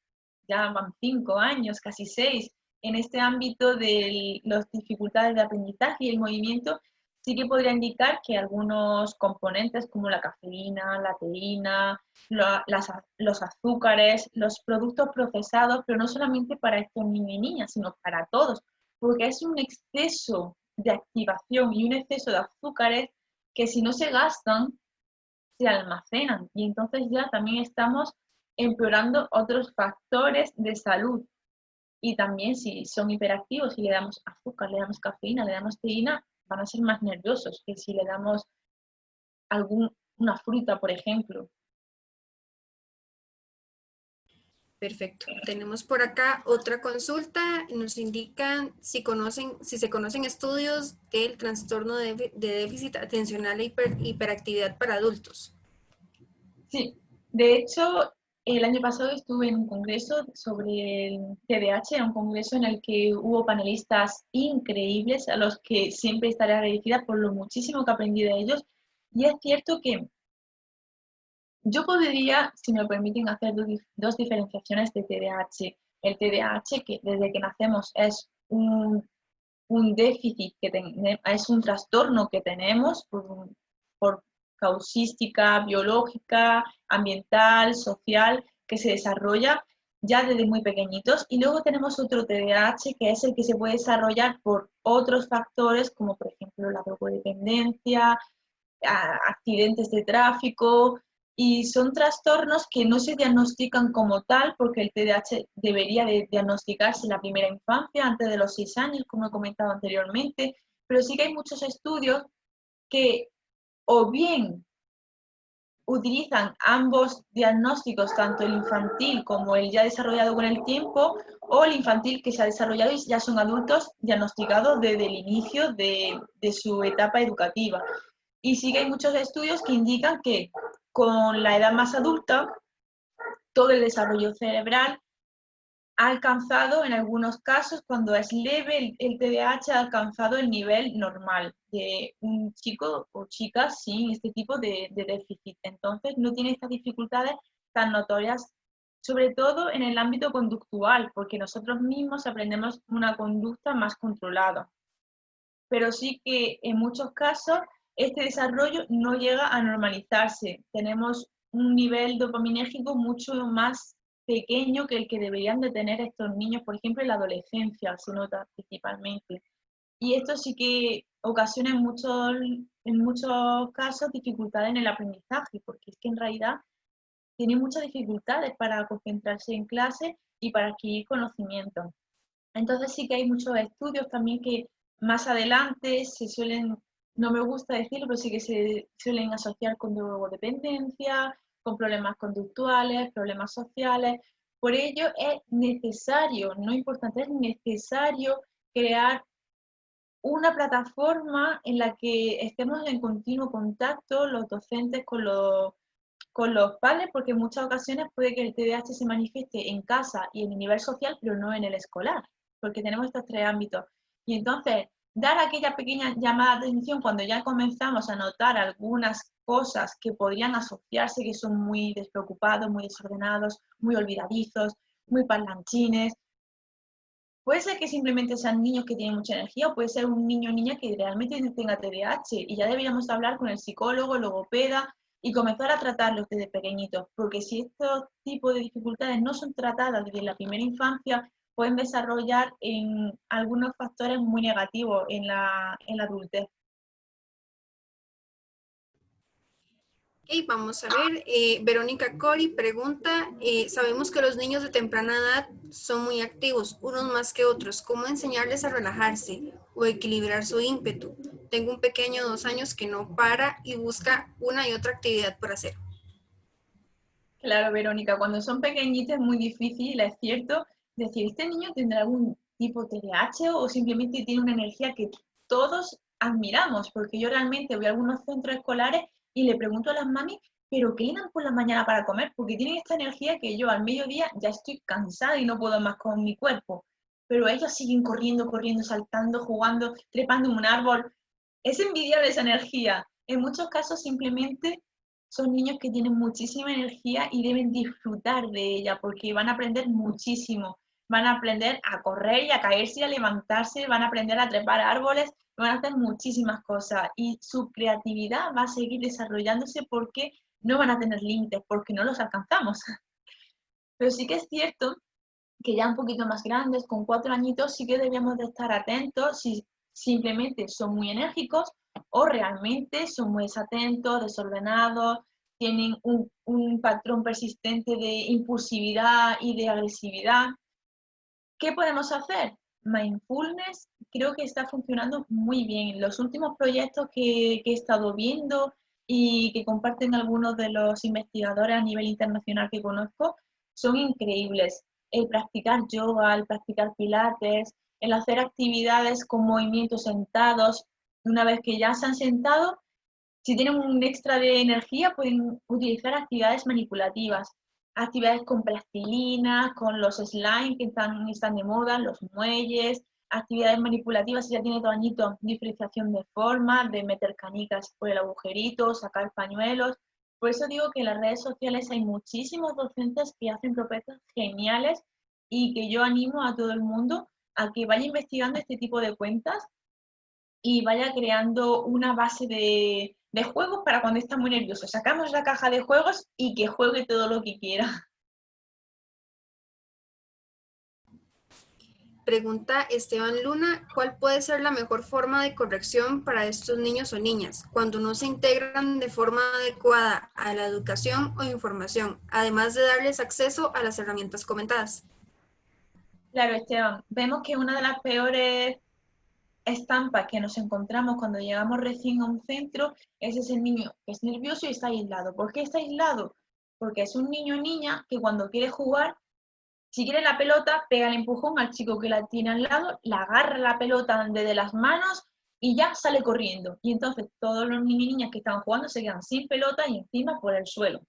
ya van 5 años, casi 6, en este ámbito de las dificultades de aprendizaje y el movimiento, sí que podría indicar que algunos componentes como la cafeína, la teína, los azúcares, los productos procesados, pero no solamente para estos niños y niñas, sino para todos, porque es un exceso de activación y un exceso de azúcares que si no se gastan, se almacenan y entonces ya también estamos empeorando otros factores de salud. Y también si son hiperactivos, si le damos azúcar, le damos cafeína, le damos teína, van a ser más nerviosos que si le damos una fruta, por ejemplo. Perfecto. Tenemos por acá otra consulta. Nos indican si se conocen estudios del trastorno de déficit atencional e hiperactividad para adultos. Sí, de hecho, el año pasado estuve en un congreso sobre el TDAH, un congreso en el que hubo panelistas increíbles a los que siempre estaré agradecida por lo muchísimo que aprendí de ellos. Y es cierto que yo podría, si me permiten, hacer dos diferenciaciones de TDAH. El TDAH, que desde que nacemos es un déficit, es un trastorno que tenemos por causística biológica, ambiental, social, que se desarrolla ya desde muy pequeñitos. Y luego tenemos otro TDAH, que es el que se puede desarrollar por otros factores, como por ejemplo la drogodependencia, accidentes de tráfico, y son trastornos que no se diagnostican como tal porque el TDAH debería de diagnosticarse en la primera infancia, antes de los 6 años, como he comentado anteriormente, pero sí que hay muchos estudios que o bien utilizan ambos diagnósticos, tanto el infantil como el ya desarrollado con el tiempo, o el infantil que se ha desarrollado y ya son adultos diagnosticados desde el inicio de su etapa educativa. Y sí que hay muchos estudios que indican que con la edad más adulta, todo el desarrollo cerebral ha alcanzado, en algunos casos, cuando es leve, el TDAH ha alcanzado el nivel normal de un chico o chica sin este tipo de déficit. Entonces, no tiene estas dificultades tan notorias, sobre todo en el ámbito conductual, porque nosotros mismos aprendemos una conducta más controlada. Pero sí que en muchos casos este desarrollo no llega a normalizarse. Tenemos un nivel dopaminérgico mucho más pequeño que el que deberían de tener estos niños, por ejemplo, en la adolescencia se nota principalmente. Y esto sí que ocasiona en muchos casos dificultades en el aprendizaje, porque es que en realidad tiene muchas dificultades para concentrarse en clase y para adquirir conocimiento. Entonces sí que hay muchos estudios también que más adelante se suelen, no me gusta decirlo, pero sí que se suelen asociar con drogodependencia, con problemas conductuales, problemas sociales. Por ello es necesario, no importante, es necesario crear una plataforma en la que estemos en continuo contacto los docentes con los padres, porque en muchas ocasiones puede que el TDAH se manifieste en casa y en el nivel social, pero no en el escolar, porque tenemos estos tres ámbitos. Y entonces, dar aquella pequeña llamada de atención cuando ya comenzamos a notar algunas cosas que podrían asociarse, que son muy despreocupados, muy desordenados, muy olvidadizos, muy parlanchines. Puede ser que simplemente sean niños que tienen mucha energía, o puede ser un niño o niña que realmente tenga TDAH, y ya deberíamos hablar con el psicólogo, el logopeda, y comenzar a tratarlos desde pequeñitos, porque si estos tipos de dificultades no son tratadas desde la primera infancia, pueden desarrollar en algunos factores muy negativos en la adultez. Ok, vamos a ver. Verónica Cori pregunta, sabemos que los niños de temprana edad son muy activos, unos más que otros. ¿Cómo enseñarles a relajarse o equilibrar su ímpetu? Tengo un pequeño de 2 años que no para y busca una y otra actividad por hacer. Claro, Verónica, cuando son pequeñitos es muy difícil, es cierto, decir, ¿este niño tendrá algún tipo de TDAH o simplemente tiene una energía que todos admiramos? Porque yo realmente voy a algunos centros escolares y le pregunto a las mamis, ¿pero qué le dan por la mañana para comer? Porque tienen esta energía que yo al mediodía ya estoy cansada y no puedo más con mi cuerpo. Pero ellos siguen corriendo, corriendo, saltando, jugando, trepando en un árbol. Es envidiable esa energía. En muchos casos simplemente son niños que tienen muchísima energía y deben disfrutar de ella porque van a aprender muchísimo. Van a aprender a correr y a caerse y a levantarse, van a aprender a trepar árboles, van a hacer muchísimas cosas y su creatividad va a seguir desarrollándose porque no van a tener límites, porque no los alcanzamos. Pero sí que es cierto que ya un poquito más grandes, con 4 añitos, sí que debemos de estar atentos si simplemente son muy enérgicos o realmente son muy desatentos, desordenados, tienen un patrón persistente de impulsividad y de agresividad. ¿Qué podemos hacer? Mindfulness creo que está funcionando muy bien. Los últimos proyectos que he estado viendo y que comparten algunos de los investigadores a nivel internacional que conozco son increíbles. El practicar yoga, el practicar pilates, el hacer actividades con movimientos sentados. Una vez que ya se han sentado, si tienen un extra de energía, pueden utilizar actividades manipulativas, actividades con plastilina, con los slime que están de moda, los muelles, actividades manipulativas, si ya tiene 2 añitos, diferenciación de formas, de meter canicas por el agujerito, sacar pañuelos. Por eso digo que en las redes sociales hay muchísimos docentes que hacen propuestas geniales y que yo animo a todo el mundo a que vaya investigando este tipo de cuentas y vaya creando una base de juegos para cuando está muy nervioso. Sacamos la caja de juegos y que juegue todo lo que quiera. Pregunta Esteban Luna, ¿cuál puede ser la mejor forma de corrección para estos niños o niñas cuando no se integran de forma adecuada a la educación o información, además de darles acceso a las herramientas comentadas? Claro, Esteban, vemos que una de las peores estampa que nos encontramos cuando llegamos recién a un centro es ese niño que es nervioso y está aislado. ¿Por qué está aislado? Porque es un niño o niña que cuando quiere jugar, si quiere la pelota, pega el empujón al chico que la tiene al lado, la agarra la pelota desde las manos y ya sale corriendo. Y entonces todos los niños y niñas que están jugando se quedan sin pelota y encima por el suelo.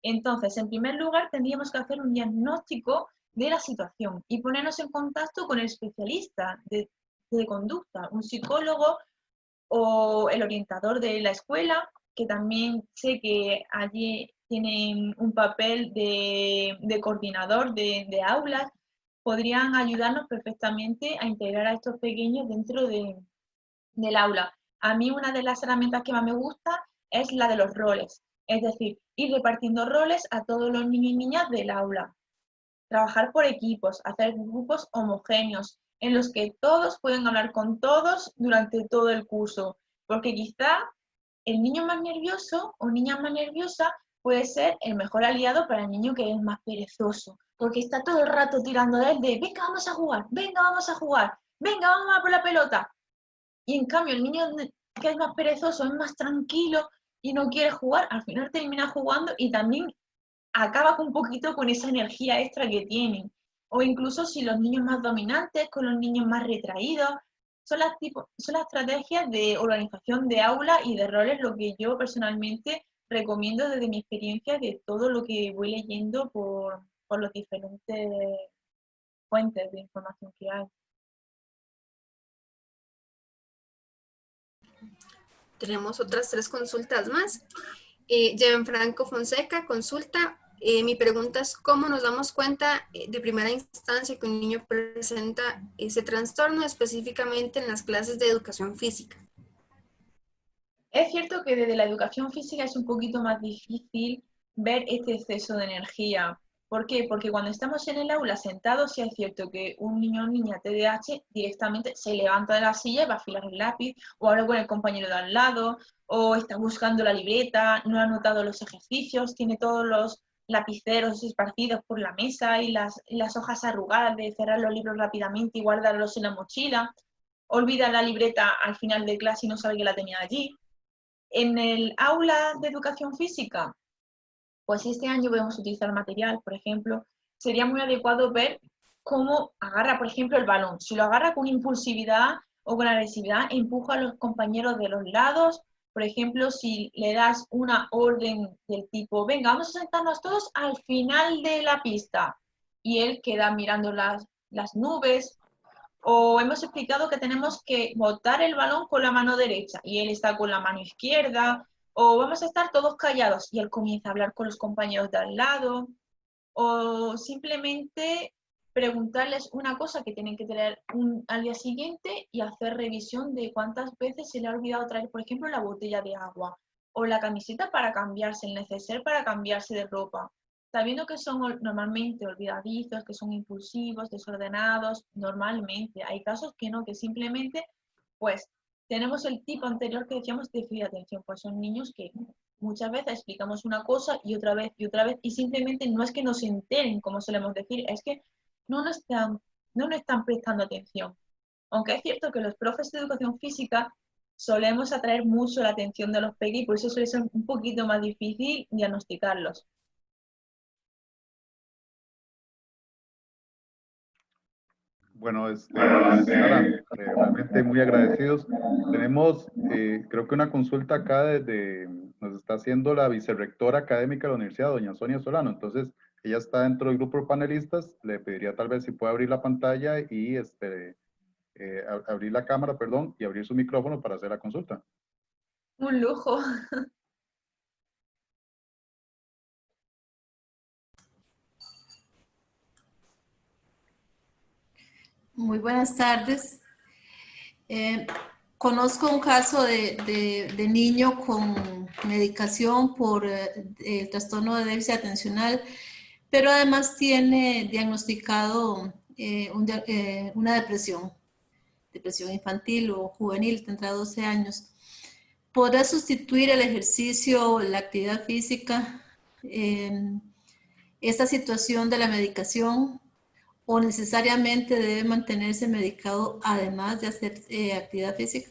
Entonces, en primer lugar, tendríamos que hacer un diagnóstico de la situación y ponernos en contacto con el especialista de conducta, un psicólogo o el orientador de la escuela, que también sé que allí tienen un papel de coordinador de aulas, podrían ayudarnos perfectamente a integrar a estos pequeños dentro del aula. A mí una de las herramientas que más me gusta es la de los roles, es decir, ir repartiendo roles a todos los niños y niñas del aula. Trabajar por equipos, hacer grupos homogéneos en los que todos pueden hablar con todos durante todo el curso, porque quizá el niño más nervioso o niña más nerviosa puede ser el mejor aliado para el niño que es más perezoso, porque está todo el rato tirando de él de venga, vamos a jugar, venga, vamos a jugar, venga, vamos a por la pelota. Y en cambio el niño que es más perezoso es más tranquilo y no quiere jugar, al final termina jugando y también acaba un poquito con esa energía extra que tienen. O incluso si los niños más dominantes con los niños más retraídos. Son las estrategias de organización de aula y de roles lo que yo personalmente recomiendo desde mi experiencia de todo lo que voy leyendo por las diferentes fuentes de información que hay. Tenemos otras 3 consultas más. Gianfranco Fonseca consulta. Mi pregunta es, ¿cómo nos damos cuenta de primera instancia que un niño presenta ese trastorno específicamente en las clases de educación física? Es cierto que desde la educación física es un poquito más difícil ver este exceso de energía. ¿Por qué? Porque cuando estamos en el aula sentados, sí es cierto que un niño o niña TDAH directamente se levanta de la silla y va a afilar el lápiz, o habla con el compañero de al lado, o está buscando la libreta, no ha anotado los ejercicios, tiene todos los lapiceros esparcidos por la mesa y las hojas arrugadas de cerrar los libros rápidamente y guardarlos en la mochila, olvida la libreta al final de clase y no sabe que la tenía allí. En el aula de educación física, pues si este año podemos utilizar material, por ejemplo, sería muy adecuado ver cómo agarra, por ejemplo, el balón. Si lo agarra con impulsividad o con agresividad, empuja a los compañeros de los lados. Por ejemplo, si le das una orden del tipo, venga, vamos a sentarnos todos al final de la pista, y él queda mirando las nubes. O hemos explicado que tenemos que botar el balón con la mano derecha y él está con la mano izquierda, o vamos a estar todos callados y él comienza a hablar con los compañeros de al lado, o simplemente preguntarles una cosa que tienen que tener al día siguiente y hacer revisión de cuántas veces se le ha olvidado traer, por ejemplo, la botella de agua o la camiseta para cambiarse, el neceser para cambiarse de ropa. Sabiendo que son normalmente olvidadizos, que son impulsivos, desordenados, normalmente. Hay casos que no, que simplemente, pues, tenemos el tipo anterior que decíamos de déficit de atención, pues son niños que muchas veces explicamos una cosa y otra vez, y simplemente no es que no se enteren, como solemos decir, es que no nos están prestando atención. Aunque es cierto que los profes de educación física solemos atraer mucho la atención de los pequeños y por eso suele ser un poquito más difícil diagnosticarlos. Bueno, Sara, realmente muy agradecidos. Tenemos, creo que una consulta acá nos está haciendo la vicerrectora académica de la universidad, doña Sonia Solano. Entonces, ella está dentro del grupo de panelistas. Le pediría tal vez si puede abrir la pantalla y abrir la cámara, perdón, y abrir su micrófono para hacer la consulta. Un lujo. Muy buenas tardes. Conozco un caso de niño con medicación por el trastorno de déficit atencional, pero además tiene diagnosticado una depresión infantil o juvenil, tendrá 12 años. ¿Podrá sustituir el ejercicio, la actividad física, esta situación de la medicación? o necesariamente debe mantenerse medicado además de hacer actividad física?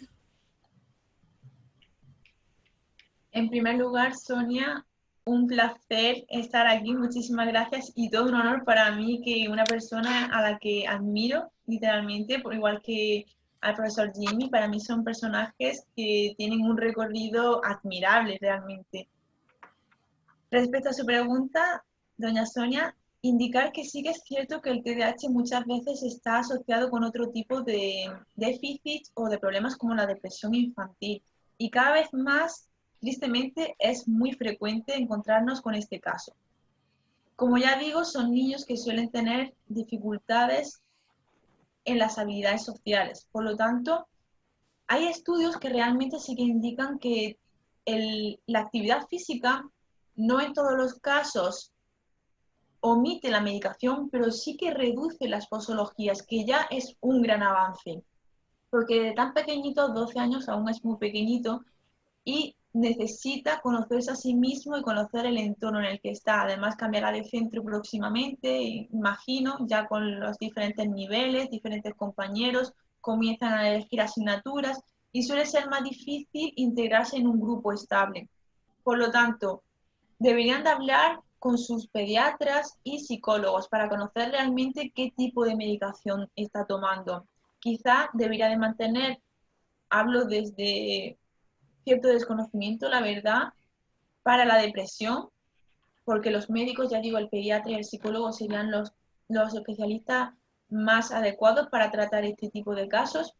En primer lugar, Sonia, un placer estar aquí, muchísimas gracias y todo un honor para mí que una persona a la que admiro literalmente, por igual que al profesor Jimmy, para mí son personajes que tienen un recorrido admirable realmente. Respecto a su pregunta, doña Sonia, indicar que sí que es cierto que el TDAH muchas veces está asociado con otro tipo de déficits o de problemas como la depresión infantil y cada vez más, tristemente, es muy frecuente encontrarnos con este caso. Como ya digo, son niños que suelen tener dificultades en las habilidades sociales. Por lo tanto, hay estudios que realmente sí que indican que la actividad física no en todos los casos omite la medicación, pero sí que reduce las posologías, que ya es un gran avance. Porque de tan pequeñito, 12 años, aún es muy pequeñito, y necesita conocerse a sí mismo y conocer el entorno en el que está. Además, cambiará de centro próximamente, imagino, ya con los diferentes niveles, diferentes compañeros, comienzan a elegir asignaturas y suele ser más difícil integrarse en un grupo estable. Por lo tanto, deberían de hablar con sus pediatras y psicólogos para conocer realmente qué tipo de medicación está tomando. Quizá debería de mantener, hablo desde cierto desconocimiento, la verdad, para la depresión, porque los médicos, ya digo, el pediatra y el psicólogo serían los especialistas más adecuados para tratar este tipo de casos,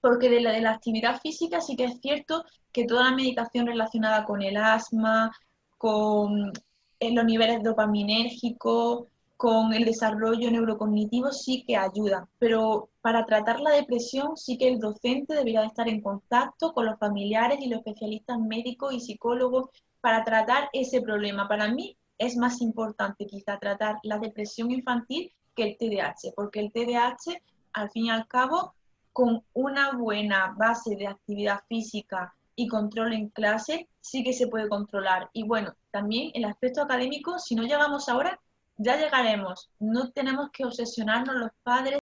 porque de la actividad física sí que es cierto que toda la medicación relacionada con el asma, con los niveles dopaminérgicos, con el desarrollo neurocognitivo sí que ayuda, pero para tratar la depresión sí que el docente debería estar en contacto con los familiares y los especialistas médicos y psicólogos para tratar ese problema. Para mí es más importante quizá tratar la depresión infantil que el TDAH, porque el TDAH al fin y al cabo con una buena base de actividad física y control en clase, sí que se puede controlar. Y bueno, también el aspecto académico, si no llegamos ahora, ya llegaremos. No tenemos que obsesionarnos los padres